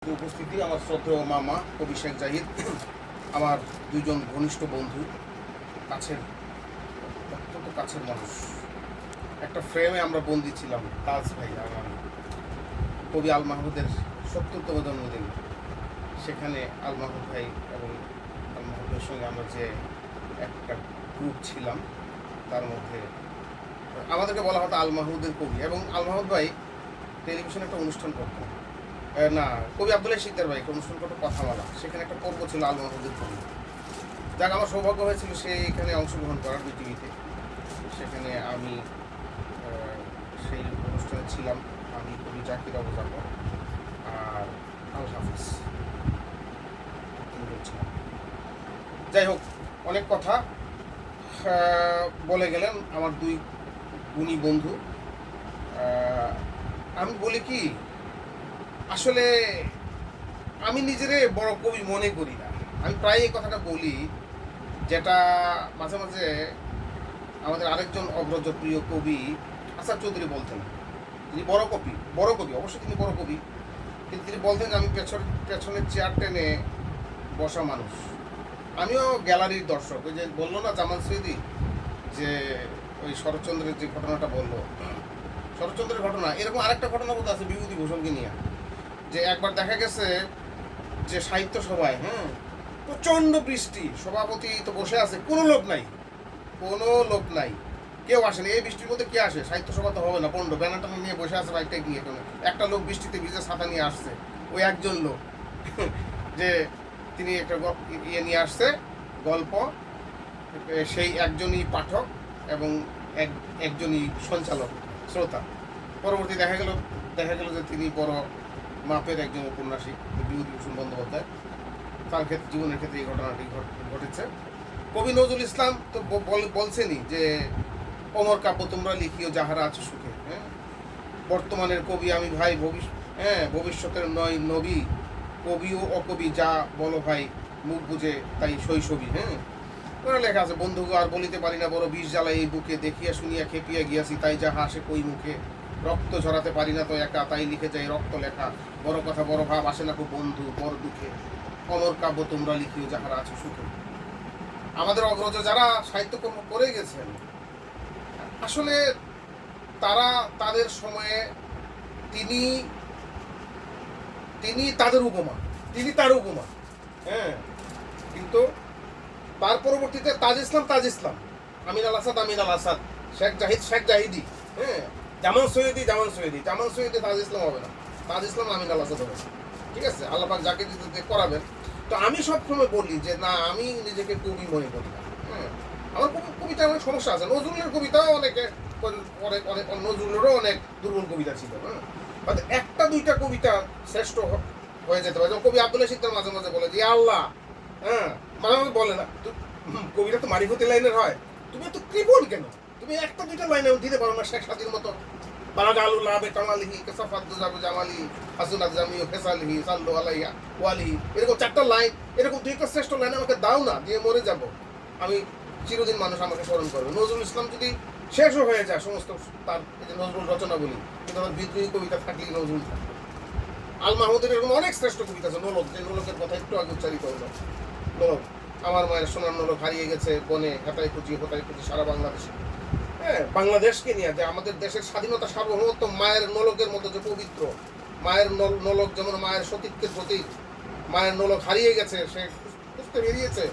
উপস্থিতি আমার শ্রদ্ধেয় মামা কবি শেখ জাহিদ, আমার দুইজন ঘনিষ্ঠ বন্ধু, কাছের অত্যন্ত কাছের মানুষ। একটা ফ্রেমে আমরা বন্দি ছিলাম, তাজ ভাই আমার কবি আল মাহমুদের ৭০তম জন্মদিন। সেখানে আল মাহমুদ ভাই এবং আল মাহমুদের সঙ্গে আমরা যে একটা গ্রুপ ছিলাম, তার মধ্যে আমাদেরকে বলা হতো আল মাহমুদের কবি। এবং আল মাহমুদ ভাই টেলিভিশনে একটা অনুষ্ঠান করতেন, না কবি আব্দুল্লাহ শিকদার ভাই একটা অনুষ্ঠান করতো কথামালা, সেখানে একটা পর্ব ছিল আল মাহমুদের কবি। যাক, আমার সৌভাগ্য হয়েছিল সেইখানে অংশগ্রহণ করার বিটিভিতে। সেখানে আমি সেই অনুষ্ঠানে ছিলাম, আমি কবি জাকির আবু জাফর আর আল হাফিজ ছিলাম। যাই হোক, অনেক কথা বলে গেলেন আমার দুই গুণী বন্ধু। আমি বলি কি, আসলে আমি নিজেরে বড় কবি মনে করি না। আমি প্রায় এই কথাটা বলি, যেটা মাঝে মাঝে আমাদের আরেকজন অগ্রজ প্রিয় কবি আসাদ চৌধুরী বলতেন। তিনি বড় কবি অবশ্যই তিনি বড় কবি, কিন্তু তিনি বলতেন যে আমি পেছনের চেয়ার টেনে বসা মানুষ। আমিও গ্যালারির দর্শক। ওই যে বললো না জামান সৈদি, যে ওই শরৎচন্দ্রের যে ঘটনাটা বললো, শরৎচন্দ্রের ঘটনা, এরকম আরেকটা ঘটনা বোধ আছে বিভূতিভূষণকে নিয়ে। যে একবার দেখা গেছে যে সাহিত্য সভায় প্রচণ্ড বৃষ্টি, সভাপতি তো বসে আছে, কোনো লোক নাই, কেউ আসেনি। এই বৃষ্টির মধ্যে কে আসে? সাহিত্য সভা তো হবে না, পণ্ড ব্যানারটা নিয়ে বসে আছে, বাইকটা নিয়ে কোনো একটা লোক বৃষ্টিতে ভিজে ছাতা নিয়ে আসছে। ওই একজন লোক যে তিনি একটা ইয়ে নিয়ে আসছে গল্প, সেই একজনই পাঠক এবং একজনই সঞ্চালক শ্রোতা। পরবর্তী দেখা গেল যে তিনি বড় মাপের একজন উপন্যাসিক বিভূতিভূষণ বন্দ্যোপাধ্যায়। তার ক্ষেত্রে, জীবনের ক্ষেত্রে এই ঘটনাটি ঘটেছে। কবি নজরুল ইসলাম তো বলছেনই যে অমর কাব্য তোমরা লিখিও যাহারা আছে সুখে। বর্তমানের কবি আমি ভাই, ভবিষ্যতের নয় নবী, কবি ও অকবি যা বলো ভাই, মুখ বুঝে তাই শৈশবী। ওরা লেখা আছে, বন্ধু আর বলিতে পারি না বড় বিষ জ্বালা এই বুকে, দেখিয়া শুনিয়া খেপিয়া গিয়াছি তাই যা হাসে কই মুখে, রক্ত ঝরাতে পারি না তো একা, তাই লিখে যাই রক্ত লেখা, বড় কথা বড় ভাব আসে না খুব বন্ধু বড় দুঃখে, অমর কাব্য তোমরা লিখিও যাহারা আছে সুখে। আমাদের অগ্রজ যারা সাহিত্যকর্ম করে গেছেন, আসলে তারা তাদের সময়ে তিনি তাদের উপমা, তিনি তার উপমা। কিন্তু তার পরবর্তীতে তাজ ইসলাম, আমিন আল আসাদ, শেখ জাহিদি, জামান সৈয়দি, তাজ ইসলাম হবে না, তাজ ইসলাম আমিন আল আসাদ হবে। ঠিক আছে, আল্লাহ পাক যাকে দিতে করাবেন। তো আমি সবসময় বলি যে না, আমি নিজেকে কবি মনে করি না। আমার কবিতায় অনেক সমস্যা আছে। নজরুলের কবিতাও নজরুলেরও অনেক দুর্বল কবিতা ছিল। একটা দুইটা কবিতা শ্রেষ্ঠ হয়ে যেতে পারে। কবি আব্দুল্লাহ শিকদার মাঝে মাঝে বলে যে আল্লাহ, মাঝে মাঝে বলে না, কবিতা তো মারিফতি লাইনের হয়, তুমি এত কৃপণ কেন? তুমি একটা দুইটা লাইনে দিতে পারো না শেখ সাদির মতো, বালাগালুল্লাহ কামালিহি কাসাফাদু জামালি হাসুনাত জামিউ ফেসালিহি সাল্লু আলাইহি ওয়ালিহি, এরকম চারটা লাইন, এরকম দুইটা শ্রেষ্ঠ লাইন আমাকে দাও না, দিয়ে মরে যাব আমি, চিরদিন মানুষ আমাকে স্মরণ করবে। নজরুল ইসলাম যদি শেষও হয়ে যায় সমস্ত তার নজরুল রচনা বলি, কিন্তু আমার বিদ্রোহী কবিতা থাকলেই নজরুল থাকবে। আল মাহমুদের এরকম অনেক শ্রেষ্ঠ কবিতা আছে। নোলক, যে নোলকের কথা একটু আগে উচ্চারিত হলো, নোলক, আমার মায়ের সোনার নোলক হারিয়ে গেছে বনে, হেতায় খুঁজি সারা বাংলাদেশে। বাংলাদেশকে নিয়ে, যে আমাদের দেশের স্বাধীনতা সার্বভৌমত্ব মায়ের নোলকের মতো যে পবিত্র, মায়ের নোলক যেমন মায়ের সতীত্বের প্রতীক, মায়ের নোলক হারিয়ে গেছে, সে খুঁজতে বেরিয়েছে।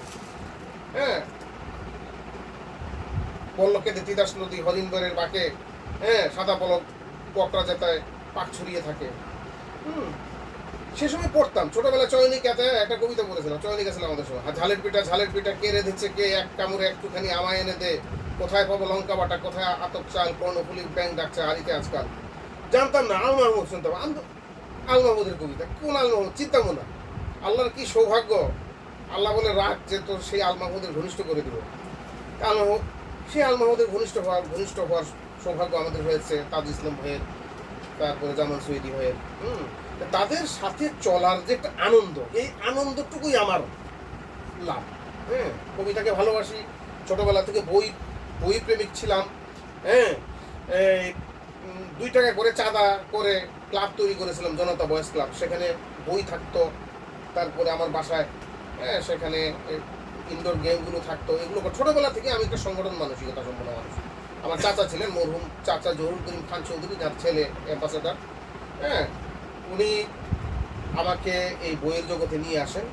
পল্লকে তিতাস নদী হরিণবরের বাঁকে, সাদা পলক পকড়া জেতায় পাক ছড়িয়ে থাকে। সে সময় পড়তাম ছোটবেলায়, চয়নিক একটা কবিতা পড়েছিলাম, চয়নিক আছিল আমাদের সময়। ঝালের পিঠা কে রেঁধেছে কে, এক কামড়ে একটুখানি আমায় এনে দে, কোথায় পাবো লঙ্কা বাটা, কোথায় আতপ চাল, কর্ণফুলির ব্যাং ডাকছে হারিতে আজকাল। জানতাম না, আল মাহমুদ শুনতাম। আল মাহমুদের কবিতা, কোন আল মাহমুদ চিন্তাম না। আল্লাহর কি সৌভাগ্য, আল্লাহ বলে রাখ যে তোর সেই আল মাহমুদের ঘনিষ্ঠ করে দিল। সেই আল মাহমুদের ঘনিষ্ঠ হওয়ার সৌভাগ্য আমাদের হয়েছে, তাজ ইসলাম হয়ে, তারপরে জামান সৈদি হয়ে। তাদের সাথে চলার যে একটা আনন্দ, এই আনন্দটুকুই আমার লাভ। কবিতাকে ভালোবাসি, ছোটবেলা থেকে বই প্রেমিক ছিলাম। 2 টাকা করে চাঁদা করে ক্লাব তৈরি করেছিলাম, জনতা বয়েজ ক্লাব। সেখানে বই থাকতো, তারপরে আমার বাসায় সেখানে ইনডোর গেমগুলো থাকতো। এগুলো ছোটোবেলা থেকে আমি একটা সংগঠন মানসিকতা সম্পন্ন মানুষ। আমার চাচা ছিলেন মরহুম চাচা জহুরুল করিম খান চৌধুরী, যার ছেলে অ্যাম্বাসেডর, উনি আমাকে এই বইয়ের জগতে নিয়ে আসেন।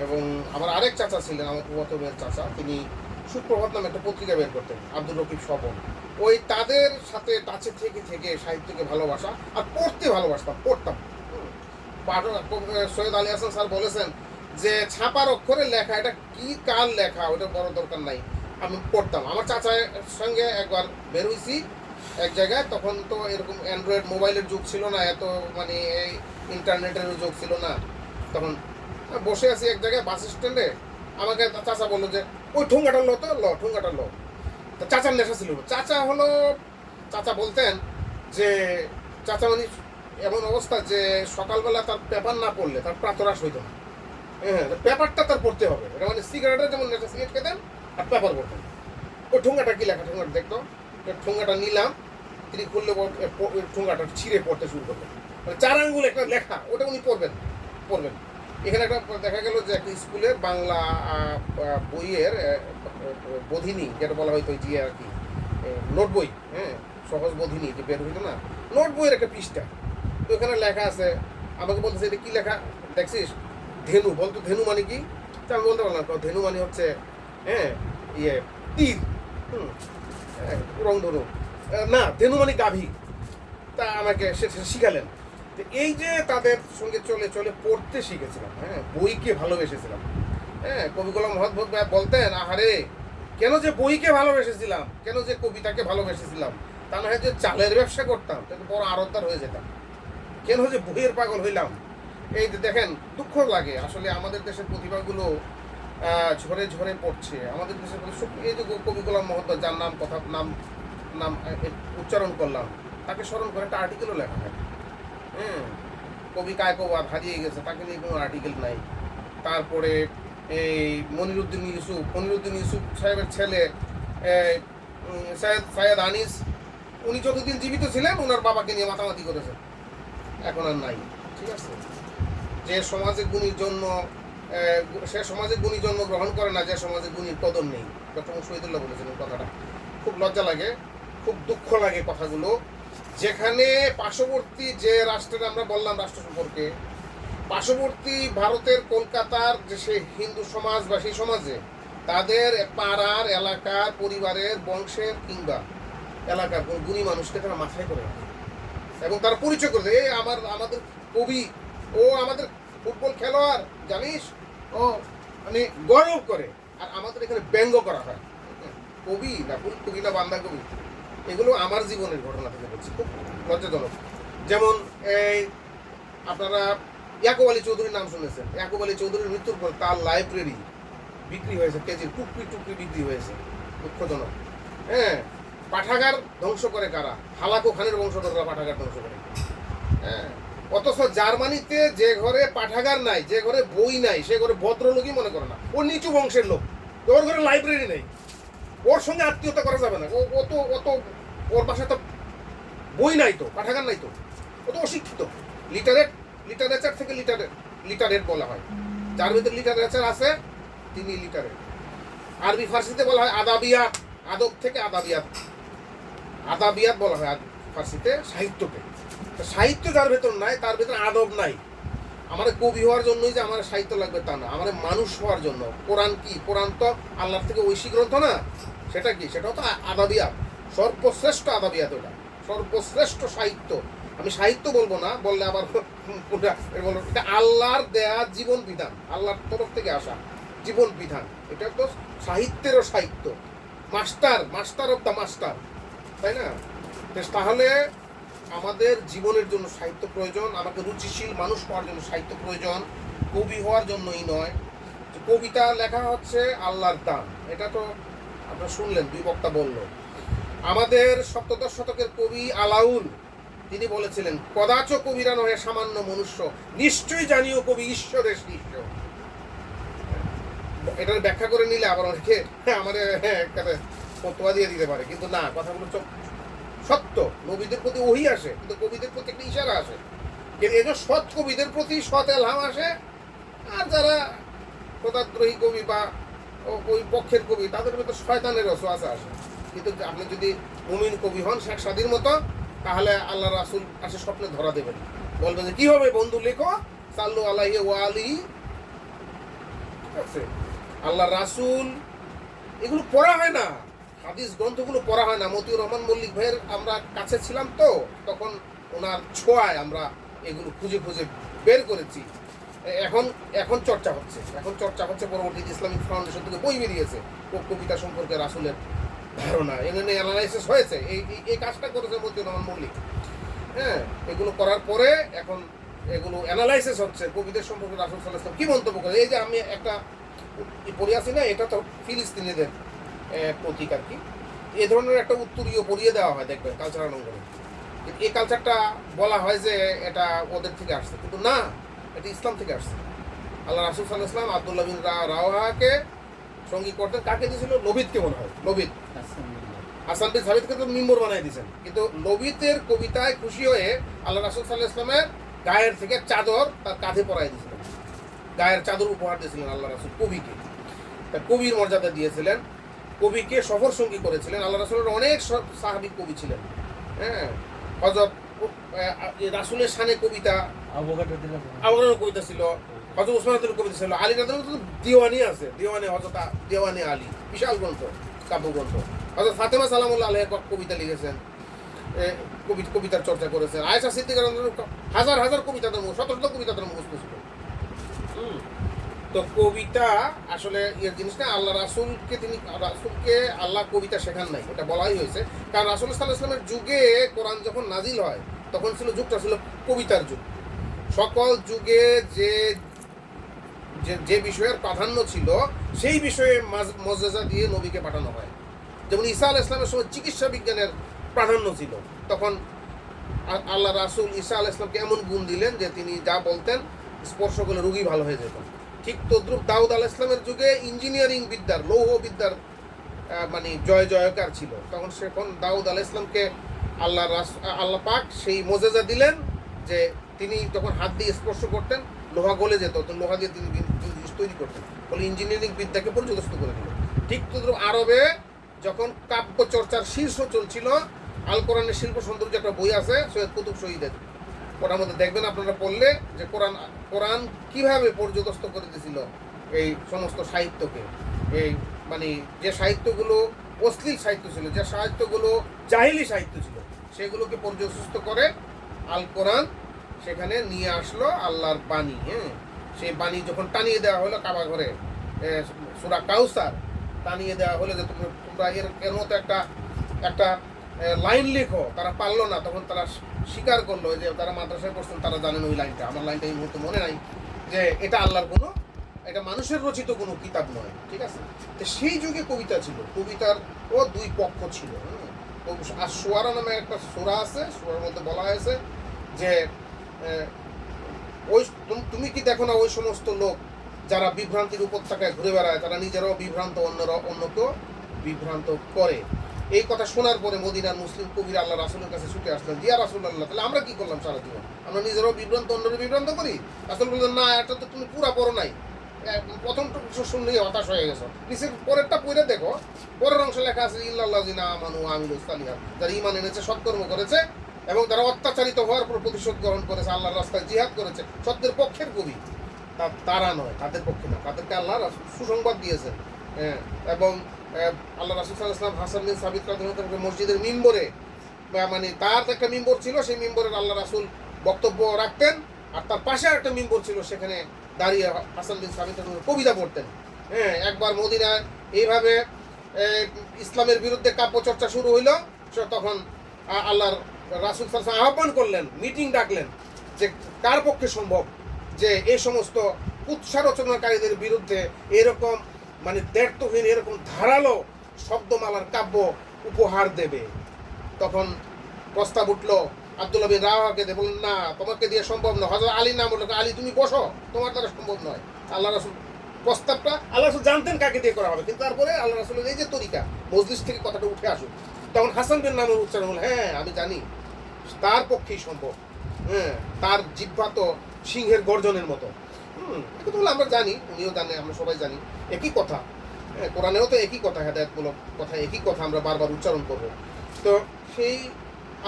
এবং আমার আরেক চাচা ছিলেন, আমার প্রথমের চাচা, তিনি সুপ্রভাত নামে একটা পত্রিকা বের করতেন, আব্দুর রকিব স্বপন। ওই তাদের সাথে টাচে থেকে থেকে সাহিত্যকে ভালোবাসা আর পড়তে ভালোবাসতাম, পড়তাম। সৈয়দ আলী হাসান স্যার বলেছেন যে ছাপার অক্ষরে লেখা, এটা কি কার লেখা ওটা বড় দরকার নাই, আমি পড়তাম। আমার চাচার সঙ্গে একবার বের হয়েছি এক জায়গায়, তখন তো এরকম অ্যান্ড্রয়েড মোবাইলের যুগ ছিল না, এত মানে এই ইন্টারনেটেরও যুগ ছিল না। তখন বসে আছি এক জায়গায় বাস স্ট্যান্ডে, আমাকে চাচা বললো যে ওই ঠোঙ্গাটা লো, তো ল ঠোঙ্গাটা লো। তো চাচার নেশা ছিল, চাচা বলতেন যে চাচা মানে এমন অবস্থা যে সকালবেলা তার পেপার না পড়লে তার প্রাতরাশ হইতো না। হ্যাঁ, পেপারটা তার পড়তে হবে, এটা মানে সিগারেটের যেমন নেশা, সিগারেট খেতেন আর পেপার পড়তেন। ওই ঠোঙ্গাটা কি লেখা, ঠোঙ্গাটা দেখতো, ঠোঙ্গাটা নিলাম, তিনি খুললে ঠোঙ্গাটা ছিঁড়ে পড়তে শুরু করলেন। মানে 4 আঙ্গুল একটা লেখা, ওটা উনি পড়বেন। এখানে একটা দেখা গেল যে একটা স্কুলের বাংলা বইয়ের বোধিনী, যেটা বলা হয়তো যে আর কি নোট বই, সহজ বোধিনী যে বের হইতো না, নোট বইয়ের একটা পৃষ্ঠা, তো এখানে লেখা আছে। আমাকে বলতেছে এটা কি লেখা দেখছিস, ধেনু, বলতো ধেনু মানে কি? তো আমি বলতে পারলাম ধেনু মানে হচ্ছে তীর, রংধনু না, ধেনু মানে গাভী। তা আমাকে সে শিখালেন। তো এই যে তাদের সঙ্গে চলে চলে পড়তে শিখেছিলাম, বইকে ভালোবেসেছিলাম। কবি গোলাম মোহাম্মদ ভাই বলতেন, আহারে কেন যে বইকে ভালোবেসেছিলাম, কেন যে কবিতাকে ভালোবেসেছিলাম, তা না হয় যে চালের ব্যবসা করতাম তাহলে বড় আড়তদার হয়ে যেতাম, কেন যে বইয়ের পাগল হইলাম। এই যে দেখেন, দুঃখ লাগে আসলে আমাদের দেশের প্রতিভাগুলো ঝরে ঝরে পড়ছে। আমাদের দেশের এই যে কবি গোলাম মোহাম্মদ, যার নাম উচ্চারণ করলাম, তাকে স্মরণ করে একটা আর্টিকেলও লেখা হয়। কবি কায়কোবাদ হারিয়ে গেছে, তাকে নিয়ে কোনো আর্টিকেল নাই। তারপরে এই মনিরুদ্দিন ইউসুফ সাহেবের ছেলে সৈয়দ আনিস, উনি যতদিন জীবিত ছিলেন ওনার বাবাকে নিয়ে মাতামাতি করেছেন, এখন আর নাই। ঠিক আছে, যে সমাজে গুণীর জন্য সে সমাজে গুণী জন্মগ্রহণ করে না, যে সমাজে গুণীর কদর নেই। ডক্টর শহীদুল্লাহ বলেছেন কথাটা, খুব লজ্জা লাগে, খুব দুঃখ লাগে কথাগুলো। যেখানে পার্শ্ববর্তী যে রাষ্ট্রের, আমরা বললাম রাষ্ট্র সম্পর্কে, পার্শ্ববর্তী ভারতের কলকাতার যে সে হিন্দু সমাজ বা সেই সমাজে তাদের পাড়ার, এলাকার, পরিবারের, বংশের কিংবা এলাকার কোন গুণী মানুষকে তারা মাথায় করে রাখে এবং তারা পরিচয় করে দেয়, আমাদের কবি, ও আমাদের ফুটবল খেলোয়াড় জানিস, ও মানে গর্ব করে। আর আমাদের এখানে ব্যঙ্গ করা হয়, কবি না ফুল কবি না বান্দা কবি। এগুলো আমার জীবনের ঘটনা থেকে বলছি, খুব লজ্জাজনক। যেমন এই আপনারা ইয়াকুব আলী চৌধুরীর নাম শুনেছেন। ইয়াকুব আলী চৌধুরীর মৃত্যুর পর তার লাইব্রেরি বিক্রি হয়েছে, কেজির টুকরি বিক্রি হয়েছে, দুঃখজনক। পাঠাগার ধ্বংস করে কারা? হালাকু খানের বংশধররা পাঠাগার ধ্বংস করে। অথচ জার্মানিতে যে ঘরে পাঠাগার নাই, যে ঘরে বই নাই, সে ঘরে ভদ্রলোকই মনে করে না, ও নিচু বংশের লোক, ওর ঘরে লাইব্রেরি নেই, ওর সঙ্গে আত্মীয়তা করা যাবে না, ওর বাসায় তো বই নাই, তো পাঠাগার নাই, তো ও তো অশিক্ষিত। লিটারেচার থেকে লিটারেট বলা হয়, যার ভিতরে লিটারেচার আছে তিনি লিটারেট। আরবি ফার্সিতে বলা হয় আদাবিয়াত, আদব থেকে আদাবিয়াত বলা হয় ফার্সিতে সাহিত্যকে। সাহিত্য যার ভেতর নাই, তার ভেতরে আদব নাই। আমার কবি হওয়ার জন্যই যে আমার সাহিত্য লাগবে তা না, আমার মানুষ হওয়ার জন্য। কোরআন কি? কোরআন তো আল্লাহর থেকে ঐশী গ্রন্থ না, সেটা কি? সেটাও তো আদাবিয়াত, সর্বশ্রেষ্ঠ আদাবিয়াত, ওটা সর্বশ্রেষ্ঠ সাহিত্য। আমি সাহিত্য বলবো না, বললে আবার এটা আল্লাহর দেয়া জীবন বিধান, আল্লাহর তরফ থেকে আসা জীবন বিধান। এটা তো সাহিত্যেরও সাহিত্য, মাস্টার অফ দ্য মাস্টার, তাই না? তাহলে আমাদের জীবনের জন্য সাহিত্য প্রয়োজন, আমাকে রুচিশীল মানুষ হওয়ার জন্য সাহিত্য প্রয়োজন, কবি হওয়ার জন্যই নয়। কবিতা লেখা হচ্ছে আল্লাহর দান, এটা তো আপনারা শুনলেন, দুই বক্তা বলল। আমাদের সপ্তদশ শতকের কবি আলাউল, তিনি বলেছিলেন, কদাচ কবিরা নহে সামান্য মনুষ্য, নিশ্চয়ই জানিও কবি ঈশ্বরের শিষ্য। এটার ব্যাখ্যা করে নিলে আবার অনেকে আমাদের ফতোয়া দিয়ে দিতে পারে, কিন্তু না, কথাগুলো সত্য। নবীদের প্রতি ওহী আসে, কিন্তু কবিদের প্রতি একটা ইশারা আসে। এই যে সৎ কবিদের প্রতি সৎ এলহাম আসে, আর যারা প্রতাদ্রোহী কবি বা ওই পক্ষের কবি তাদের ভিতরে শয়তানের ওয়াসওয়াসা আসে। কিন্তু আপনি যদি মুমিন কবি হন শেখ সাদির মতো, তাহলে আল্লাহ রাসূল আসে স্বপ্নে ধরা দেবেন, বলবেন যে কি হবে বন্ধু লেখো সাল্লু আলাইহি ওয়া আলিহি। ঠিক আছে, আল্লাহ রাসূল এগুলো পড়া হয় না, হাদিস গ্রন্থগুলো পড়া হয় না। মতিউর রহমান মল্লিক ভাইয়ের আমরা কাছে ছিলাম তো, তখন ওনার ছোঁয়ায় আমরা এগুলো খুঁজে খুঁজে বের করেছি। এখন এখন চর্চা হচ্ছে পরবর্তীতে ইসলামিক ফাউন্ডেশন থেকে বই বেরিয়েছে কবিতা সম্পর্কে রাসূলের ধারণা এনে অ্যানালাইসিস হয়েছে। এই কাজটা করেছে মতিউর রহমান মল্লিক। হ্যাঁ, এগুলো করার পরে এখন এগুলো অ্যানালাইসিস হচ্ছে কবিদের সম্পর্কে রাসূল সাল্লাল্লাহু আলাইহি ওয়াসাল্লাম কি মন্তব্য করে। এই যে আমি একটা পড়ে আছি না, এটা তো ফিলিস্তিনিদের প্রতীক আর কি। এ ধরনের একটা উত্তরীয় পড়িয়ে দেওয়া হয়, দেখবেন কালচারাল অঙ্গনে। কিন্তু এই কালচারটা বলা হয় যে এটা ওদের থেকে আসছে, কিন্তু না, এটা ইসলাম থেকে আসছে। আল্লাহ রাসূল সাল্লাল্লাহু আলাইহি ওয়াসাল্লাম আব্দুল্লাহ বিন রাওয়াহাকে সঙ্গী করতেন। কাকে দিয়েছিল? লবিদকে মনে হয়, লবিদ। হাসান বিন সাবিতকে তো মিম্বর বানাই দিয়েছেন, কিন্তু লবিতের কবিতায় খুশি হয়ে আল্লাহ রাসূল সাল্লাল্লাহু আলাইহি ওয়াসাল্লামের গায়ের থেকে চাদর তার কাঁধে পরাই দিয়েছিলেন। গায়ের চাদর উপহার দিয়েছিলেন আল্লাহ রাসূল কবিকে, তার কবির মর্যাদা দিয়েছিলেন, কবিকে সফর সঙ্গী করেছিলেন। আল্লাহ রাসূলের অনেক সাহাবী কবি ছিলেন। হ্যাঁ, হযরত রাসূলের শানে কবিতা, আবু বকরের কবিতা ছিল, হযরত উসমানের কবিতা ছিল, আলী রাদিয়াল্লাহু আনহু দিওয়ানি আছে, হযরত দিওয়ানি আলী, বিশাল গ্রন্থ, কাব্যগ্রন্থ। হযরত ফাতেমা সালামুল্লাহ আলাইহা কবিতা লিখেছেন, কবিতার চর্চা করেছেন। আয়েশা সিদ্দিকা রাদিয়াল্লাহু হাজার হাজার কবিতা, শত শত কবিতা তার মুখস্থ ছিল। তো কবিতা আসলে ইয়ের জিনিস না। আল্লাহ রাসূলকে আল্লাহ কবিতা শেখান নাই, এটা বলাই হয়েছে। কারণ রাসূল সাল্লাল্লাহু আলাইহি ওয়াসাল্লামের যুগে কোরআন যখন নাজিল হয়, তখন যুগটা ছিল কবিতার যুগ। সকল যুগে যে বিষয়ের প্রাধান্য ছিল, সেই বিষয়ে মুজিজা দিয়ে নবীকে পাঠানো হয়। যেমন ঈসা আলাইহিস সালামের সময় চিকিৎসা বিজ্ঞানের প্রাধান্য ছিল, তখন আল্লাহ রাসূল ঈসা আলাইহিস সালামকে এমন গুণ দিলেন যে তিনি যা বলতেন স্পর্শ করলে রোগী ভালো হয়ে যেত। ঠিক তদ্রুপ দাউদ আলাইহিস সালামের যুগে ইঞ্জিনিয়ারিং বিদ্যার, লৌহ বিদ্যার মানে জয়কার ছিল। তখন দাউদ আলাইহিস সালামকে আল্লাহ পাক সেই মুজিজা দিলেন যে তিনি যখন হাত দিয়ে স্পর্শ করতেন লোহা গলে যেত, তো লোহা দিয়ে তিনি জিনিস তৈরি করতেন, ফলে ইঞ্জিনিয়ারিং বিদ্যাকে পর্যদস্ত করে দিল। ঠিক তদ্রুপ আরবে যখন কাব্য চর্চার শীর্ষ চলছিল, আল কোরআনের শিল্প সৌন্দর্য একটা বই আছে সৈয়দ কুতুব শহীদের, ওটার মধ্যে দেখবেন আপনারা পড়লে যে কোরআন কিভাবে পর্যদস্ত করে দিয়েছিল এই সমস্ত সাহিত্যকে। এই মানে যে সাহিত্যগুলো অশ্লীল সাহিত্য ছিল, যে সাহিত্যগুলো জাহিলি সাহিত্য ছিল, সেগুলোকে পর্যদস্ত করে আল কোরআন সেখানে নিয়ে আসলো আল্লাহর বাণী। হ্যাঁ, সেই বাণী যখন টানিয়ে দেওয়া হলো কাবা ঘরে, সূরা কাউসার টানিয়ে দেওয়া হলো যে তোমরা এর মতো একটা লাইন লেখো, তারা পারলো না। তখন তারা স্বীকার করলো যে তারা মাদ্রাসায় পড়ছেন, তারা জানেন ওই লাইনটা, আমার লাইনটা এই মুহূর্তে মনে নাই, যে এটা আল্লাহর এটা মানুষের রচিত কোনো কিতাব নয়। ঠিক আছে, তো সেই যুগে কবিতা ছিল, কবিতার দুই পক্ষ ছিল। আর শুআরা নামে একটা সূরা আছে, সূরার মধ্যে বলা হয়েছে যে ওই তুমি কি দেখো না ওই সমস্ত লোক যারা বিভ্রান্তির উপত্যকায় ঘুরে বেড়ায়, তারা নিজেরাও বিভ্রান্ত, অন্যকেও বিভ্রান্ত করে। এই কথা শোনার পরে মদিনার মুসলিম কবিরা আল্লাহ রাসূলের কাছে ছুটে আসলেন, ইয়া রাসূলুল্লাহ, তাহলে আমরা কি করলাম সারা জীবন? আমরা নিজেরাও বিভ্রান্ত, অন্যরা বিভ্রান্ত করি? রাসূল বললেন, না, এটা তো তুমি পুরা পড়ো নাই, প্রথমটুকু শুনলেই হতাশ হয়ে গেছো, নিচের পরেরটা পড়ে দেখো, পরের অংশে লেখা আছে ইল্লাল্লাযিনা আমানু ওয়া আমিলুস সালিহাত, যারা ঈমান এনেছে, সৎকর্ম করেছে এবং তারা অত্যাচারিত হওয়ার পর প্রতিশোধ গ্রহণ করেছে, আল্লাহর রাস্তায় জিহাদ করেছে। সত্যের পক্ষের কবি তারা নয়, তাদের পক্ষে না, তাদেরকে আল্লাহ সুসংবাদ দিয়েছেন। এবং আল্লাহ রাসূল সাল্লাল্লাহু আলাইহি ওয়াসাল্লাম হাসান বিন সাবিত রাদিয়াল্লাহু আনহু মসজিদের মিম্বরে, মানে তার একটা মিম্বর ছিল, সেই মিম্বরের আল্লাহ রাসূল বক্তব্য রাখতেন, আর তার পাশে একটা মিম্বর ছিল, সেখানে দাঁড়িয়ে হাসান বিন সাবিত কবিতা পড়তেন। হ্যাঁ, একবার মদিনায় এইভাবে ইসলামের বিরুদ্ধে কাব্য চর্চা শুরু হইল, তখন আল্লাহর রাসূল সাল্লাল্লাহু আলাইহি ওয়াসাল্লাম আহ্বান করলেন, মিটিং ডাকলেন, যে কার পক্ষে সম্ভব যে এই সমস্ত কুৎসা রচনাকারীদের বিরুদ্ধে এরকম মানে দ্ব্যর্থহীন, এরকম ধারালো শব্দমালার কাব্য উপহার দেবে। তখন প্রস্তাব উঠলো আব্দুল্লাহ বিন রাওয়াহাকে দিয়ে, বললেন, না, তোমাকে দিয়ে সম্ভব নয়। হযরত আলী নাম বললো, আলী তুমি বসো, তোমার দ্বারা সম্ভব নয়। আল্লাহ রাসূল প্রস্তাবটা, আল্লাহ রাসূল জানতেন কাকে দিয়ে করা হবে, কিন্তু তারপরে আল্লাহ রাসূলের এই যে তরিকা, মজলিস থেকে কথাটা উঠে আসুক, তখন হাসান বিন নামের উচ্চারণ হল, হ্যাঁ আমি জানি তার পক্ষেই সম্ভব। হ্যাঁ, তার জিহ্বা তো সিংহের গর্জনের মতো। এটা তো আমরা জানি, উনিও জানে, আমরা সবাই জানি একই কথা। কোরআনেও তো একই কথা, হেদায়েতমূলক কথা, একই কথা আমরা বারবার উচ্চারণ করব। তো সেই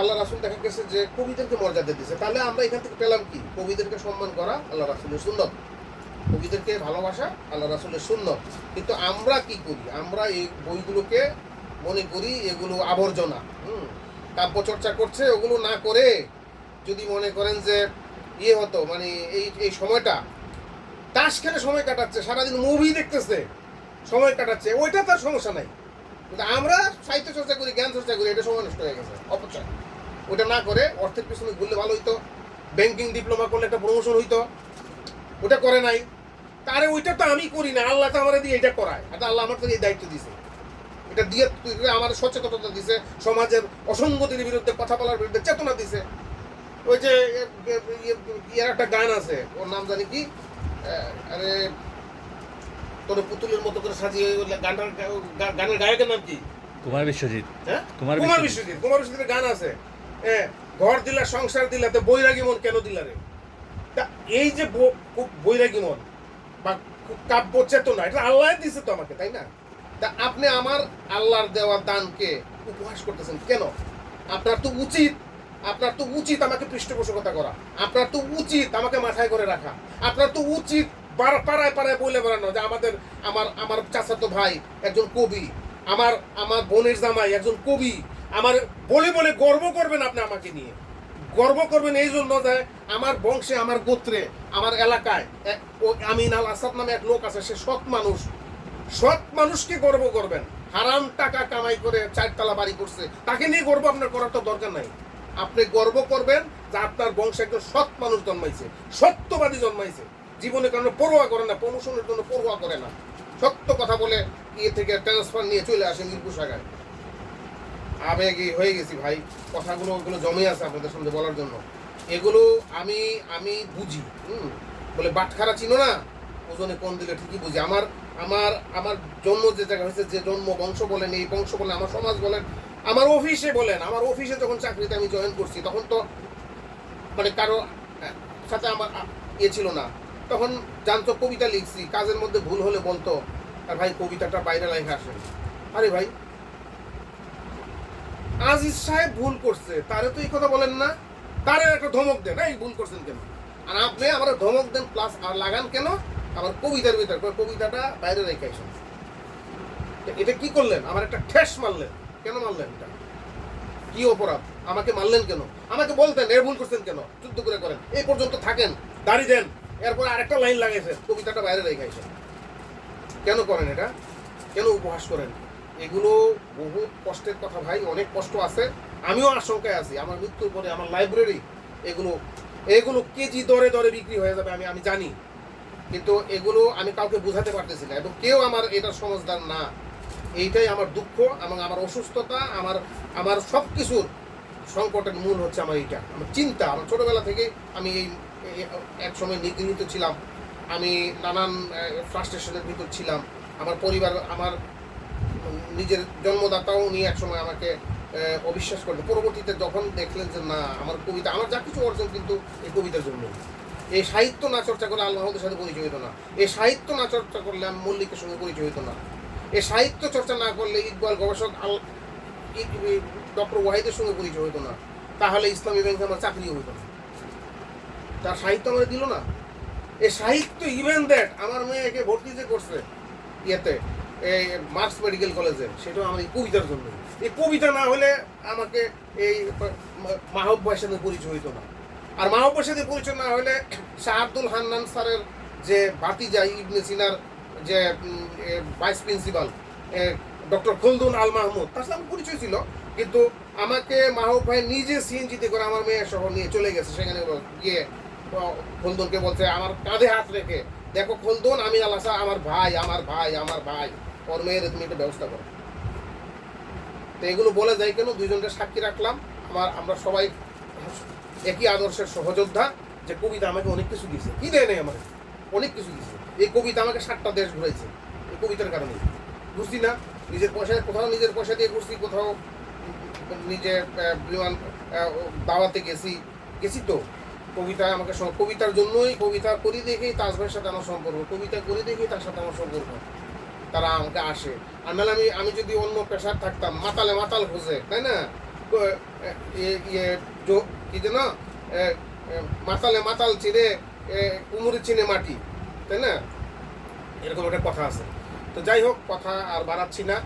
আল্লাহ রাসূল দেখা গেছে যে কবিদেরকে মর্যাদা দিয়েছে। তাহলে আমরা এখান থেকে পেলাম কি? কবিদেরকে সম্মান করা আল্লাহ রাসূলের সুন্নত, কবিদেরকে ভালোবাসা আল্লাহ রাসূলের সুন্নত। কিন্তু আমরা কি করি? আমরা এই বইগুলোকে মনে করি এগুলো আবর্জনা। কাব্য চর্চা করছে, ওগুলো না করে যদি মনে করেন যে ইয়ে হতো, মানে এই সময়টা তাস খেলে সময় কাটাচ্ছে, সারাদিন মুভি দেখতেছে, সময় কাটাচ্ছে, ওইটা তার সমস্যা নাই। কিন্তু আমরা সাহিত্য চর্চা করি, জ্ঞান চর্চা করি, এটা সময় নষ্ট হয়ে গেছে, অপচয়। ওটা না করে অর্থের পিছনে ঘুরলে ভালো হইতো, ব্যাংকিং ডিপ্লোমা করলে একটা প্রমোশন হইতো, ওটা করে নাই। তারে ওইটা তো আমি করি না, আল্লাহ তো আমার দিয়ে এটা করায়, এটা আল্লাহ আমার তো এই দায়িত্ব দিছে, এটা দিয়ে আমার সচেতনতা দিছে, সমাজের অসঙ্গতির বিরুদ্ধে কথা বলার বিরুদ্ধে চেতনা দিছে। ওই যে ইয়ার একটা গান আছে, ওর নাম জানি কি, আরে তোর পুতুলের মতো করে সাজিয়ে, গানের গায়কের নাম কি? কুমার বিশ্বজিৎ। হ্যাঁ, কুমার বিশ্বজিৎ। কুমার বিশ্বজিতের গান আছে, ঘর দিলা সংসার দিলা তো বৈরাগী মন কেন দিলা রে। তা এই যে বৈরাগী মন বা কাব্য চেতনা, এটা আল্লাহ দিছে তো আমাকে, তাই না? তা আপনি আমার আল্লাহর দেওয়া দানকে উপহাস করতেছেন কেন? আপনার তো উচিত আমাকে পৃষ্ঠপোষকতা করা, আপনার তো উচিত আমাকে মাথায় করে রাখা, আপনার তো উচিত পাড়ায় পাড়ায় বলে বেড়ানো যে আমার চাচাতো ভাই একজন কবি, আমার বোনের জামাই একজন কবি, আমার বলে বলে গর্ব করবেন আপনি আমাকে নিয়ে। গর্ব করবেন এই জন্য যে আমার বংশে, আমার গোত্রে, আমার এলাকায় আমিন আল আসাদ নামে এক লোক আছে, সে সৎ মানুষকে গর্ব করবেন। হারাম টাকা কামাই করে 4 তলা বাড়ি করছে, তাকে নিয়ে গর্ব আপনার করার তো দরকার নাই। আপনি গর্ব করবেন যে আপনার বংশে একজন সৎ মানুষ জন্মাইছে, সত্যবাদী জন্মাইছে, জীবনের কারণে পরোয়া করে না, প্রমোশনের জন্য পরোয়া করে না, সত্য কথা বলে ইয়ে থেকে ট্রান্সফার নিয়ে চলে আসে মিরপুর শাখায়। আবেগী হয়ে গেছি ভাই, কথাগুলো ওগুলো জমে আছে আপনাদের সামনে বলার জন্য। এগুলো আমি বুঝি। বলে বাটখারা চিনো না, ওজনে কোন দিলে ঠিকই বুঝি। আমার জন্ম যে জায়গা হয়েছে, যে জন্ম বংশ বলেন, এই বংশ বলেন, আমার সমাজ বলেন, আমার অফিসে বলেন, আমার অফিসে যখন চাকরিতে আমি জয়েন করছি তখন তো মানে কারো সাথে আমার ইয়ে ছিল না, তখন জানতো কবিতা লিখছি, কাজের মধ্যে ভুল হলে বলতো আর ভাই কবিতাটা বাইরে লেখা আসেন। আরে ভাই, আজিজ সাহেব ভুল করছে, তারে তো এই কথা বলেন না, তারে একটা ধমক দেন, এই ভুল করছেন কেন? আর আপনি আমার ধমক দেন প্লাস আর লাগান কেন আমার কবিতার ভিতর, কবিতাটা বাইরে রেখে আসেন। এটা কি করলেন? আমার একটা ঠেস মারলেন, কেন মারলেন? এটা কি অপরাধ? আমাকে মারলেন কেন? আমাকে বলতেন এর ভুল করছেন কেন, যুদ্ধ করে করেন, এই পর্যন্ত থাকেন, দাঁড়িয়ে দেন, এরপর আরেকটা লাইন লাগাইছেন, কবিতাটা বাইরে রেখে আসেন। কেন করেন এটা? কেন উপহাস করেন? এগুলো বহু কষ্টের কথা ভাই, অনেক কষ্ট আছে, আমিও আশঙ্কায় আছি। আমার মৃত্যুর পরে আমার লাইব্রেরি এগুলো কেজি দরে দরে বিক্রি হয়ে যাবে, আমি জানি, কিন্তু এগুলো আমি কাউকে বোঝাতে পারতেছি না, এবং কেউ আমার এটার সমজদার না। এইটাই আমার দুঃখ এবং আমার অসুস্থতা, আমার সব কিছুর সংকটের মূল হচ্ছে আমার এইটা, আমার চিন্তা। আমার ছোটোবেলা থেকে আমি এক সময় নিগৃহীত ছিলাম, আমি নানান ফ্রাস্ট্রেশনের ভিতর ছিলাম। আমার পরিবার, আমার নিজের জন্মদাতাও নিয়ে এক সময় আমাকে অবিশ্বাস করতো। পরবর্তীতে যখন দেখলেন যে না, আমার কবিতা, আমার যা কিছু অর্জন কিন্তু এই কবিতার জন্য। এই সাহিত্য না চর্চা করলে আল মাহমুদের সাথে পরিচয় হতো না, এই সাহিত্য না চর্চা করলে আমি মল্লিকের সঙ্গে পরিচয় হতো না, এই সাহিত্য চর্চা না করলে ইকবাল গবেষক ডক্টর ওয়াহিদের সঙ্গে পরিচয় হতো না, তাহলে ইসলামী ব্যাংকে আমার চাকরিও হতো না। তার সাহিত্য আমার দিল না। এই সাহিত্য, ইভেন দ্যাট আমার মেয়েকে ভর্তি যে করছে ইয়েতে, এই মার্কস মেডিকেল কলেজে, সেটাও আমার এই কবিতার জন্য। এই কবিতা না হলে আমাকে এই মাহবুবের সাথে পরিচয় হইতো না। আর মাহবুবের সাথে পরিচয় না হলে শাহ আব্দুল হান্নান স্যারের যে ভাতিজা ইবনে সিনার যে vice principal doctor খলদুন Al Mahmud, তার সাথে পরিচয় ছিল, কিন্তু আমাকে মাহবুব ভাই নিজে সিএনজিতে করে আমার মেয়ের শহর নিয়ে চলে গেছে। সেখানে গিয়ে খলদুনকে বলছে, আমার কাঁধে হাত রেখে, দেখো খলদুন, আমি আলাসা, আমার ভাই, ওর মেয়ের তুমি একটা ব্যবস্থা করো। তো এগুলো বলে যাই কেন? দুইজনকে সাক্ষী রাখলাম, আমরা সবাই একই আদর্শের সহযোদ্ধা। যে কবিতা আমাকে অনেক কিছু দিয়েছে, কি দেয় নেই আমার, অনেক কিছু দিয়েছে। এই কবিতা আমাকে 7টা দেশ ঘুরাইছে, এই কবিতার কারণে। বুঝছি না, নিজের পয়সায়, কোথাও নিজের পয়সা দিয়ে ঘুরছি, কোথাও নিজে বিমান দাওয়াতে গেছি তো, কবিতা আমাকে কবিতার জন্যই, কবিতা করি দেখেই তাজ ভাইয়ের সাথে আমার সম্পর্ক, কবিতা করি দেখেই তার সাথে আমার সম্পর্ক, তারা আমাকে আসে। আর নাহলে আমি যদি অন্য পেশার থাকতাম, মাতালে মাতাল খোঁজে, তাই না, কি যেন মাতালে মাতাল চিনে কুমুরি চিনে মাটি, তাই না, এরকম একটা কথা আছে। তো যাই হোক, কথা আর বাড়াচ্ছি না।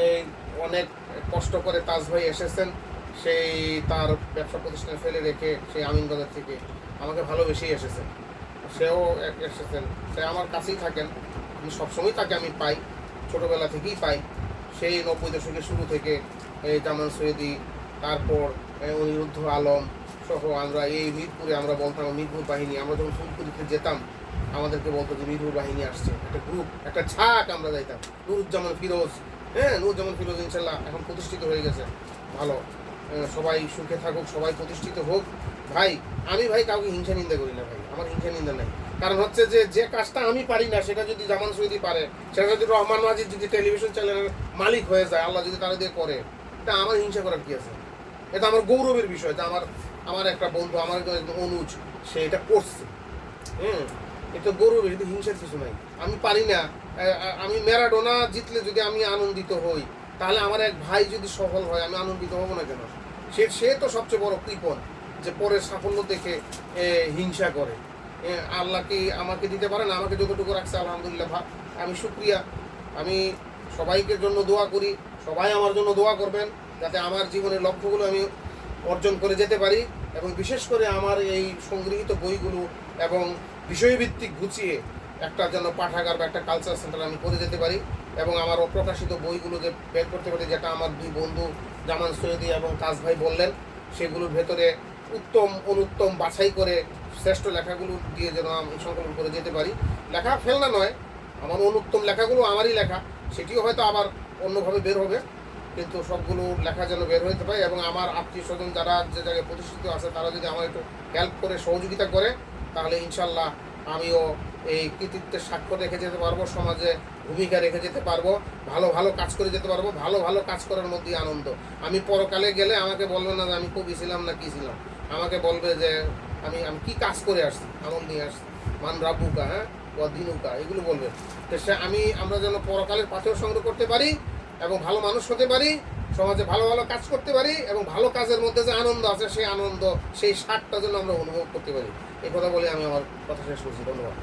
এই অনেক কষ্ট করে তাজ ভাই এসেছেন, সেই তার ব্যবসা প্রতিষ্ঠান ফেলে রেখে সেই আমিনবাজার থেকে আমাকে ভালোবেসেই এসেছেন। সেও এসেছেন, সে আমার কাছেই থাকেন, আমি সবসময় তাকে আমি পাই, ছোটোবেলা থেকেই পাই, সেই 90 দশকের শুরু থেকে এই জামান সৈয়দি, তারপর অনিরুদ্ধ আলম সহ আমরা এই মিরপুরে আমরা বলতাম মিরপুর বাহিনী। আমরা যখন ফুলপুরিতে যেতাম আমাদেরকে বলতো যে মিরপুর বাহিনী আসছে, একটা গ্রুপ, একটা ঝাঁক আমরা যাইতাম। নুরুজ্জামান ফিরোজ, নুরুজ্জামান ফিরোজ ইনশাল্লাহ এখন প্রতিষ্ঠিত হয়ে গেছে, ভালো, সবাই সুখে থাকুক, সবাই প্রতিষ্ঠিত হোক। ভাই আমি ভাই কাউকে হিংসা নিন্দা করি না ভাই, আমার হিংসা নিন্দা নাই। কারণ হচ্ছে যে কাজটা আমি পারি না সেটা যদি জামান সৈয়দি পারে, সেটা যদি রহমান মাজিদ যদি টেলিভিশন চ্যানেলের মালিক হয়ে যায়, আল্লাহ যদি তারা দিয়ে করে, এটা আমার হিংসা করার কি আছে? এটা আমার গৌরবের বিষয় যে আমার একটা বন্ধু, আমার অনুজ, সে এটা করছে। এটা গৌরবের, এটা হিংসার কিছু নাই। আমি পারি না, আমি ম্যারাডোনা জিতলে যদি আমি আনন্দিত হই, তাহলে আমার এক ভাই যদি সফল হয় আমি আনন্দিত হব না কেন? সে তো সবচেয়ে বড় কৃপণ, যে পরের সাফল্য দেখে হিংসা করে। আল্লাহ কি আমাকে দিতে পারে না? আমাকে যতটুকু রাখছে আলহামদুলিল্লাহ, আমি শুকরিয়া। আমি সবাইকে জন্য দোয়া করি, সবাই আমার জন্য দোয়া করবেন যাতে আমার জীবনের লক্ষ্যগুলো আমি অর্জন করে যেতে পারি, এবং বিশেষ করে আমার এই সংগৃহীত বইগুলো এবং বিষয়ভিত্তিক গুছিয়ে একটা যেন পাঠাগার বা একটা কালচার সেন্টার আমি করে যেতে পারি, এবং আমার অপ্রকাশিত বইগুলো যে বের করতে পারি, যেটা আমার দুই বন্ধু জামান সৈয়দি এবং তাজ ভাই বললেন, সেগুলোর ভেতরে উত্তম অনুত্তম বাছাই করে শ্রেষ্ঠ লেখাগুলো দিয়ে যেন আমি সংকলন করে যেতে পারি। লেখা ফেলনা নয়, আমার অনুত্তম লেখাগুলো আমারই লেখা, সেটিও হয়তো আবার অন্যভাবে বের হবে, কিন্তু সবগুলো লেখা যেন বের হতে পারে। এবং আমার আত্মীয় স্বজন যারা যে জায়গায় প্রতিষ্ঠিত আছে, তারা যদি আমার একটু হেল্প করে সহযোগিতা করে, তাহলে ইনশাল্লাহ আমিও এই কৃতিত্বের স্বাক্ষর রেখে যেতে পারবো, সমাজে ভূমিকা রেখে যেতে পারবো, ভালো ভালো কাজ করে যেতে পারবো। ভালো ভালো কাজ করার মধ্যেই আনন্দ। আমি পরকালে গেলে আমাকে বলবে না যে আমি কবি ছিলাম না কি ছিলাম, আমাকে বলবে যে আমি কি কাজ করে আসছি, আমল নিয়ে আসছি, মান রাবুকা, ও দিনুকা, এগুলো বলবে। তো আমরা যেন পরকালের পাথর সংগ্রহ করতে পারি এবং ভালো মানুষ হতে পারি, সমাজে ভালো ভালো কাজ করতে পারি, এবং ভালো কাজের মধ্যে যে আনন্দ আছে সেই আনন্দ, সেই স্বাদটা যেন আমরা অনুভব করতে পারি। এই কথা বলে আমি আমার কথা শেষ করছি। ধন্যবাদ।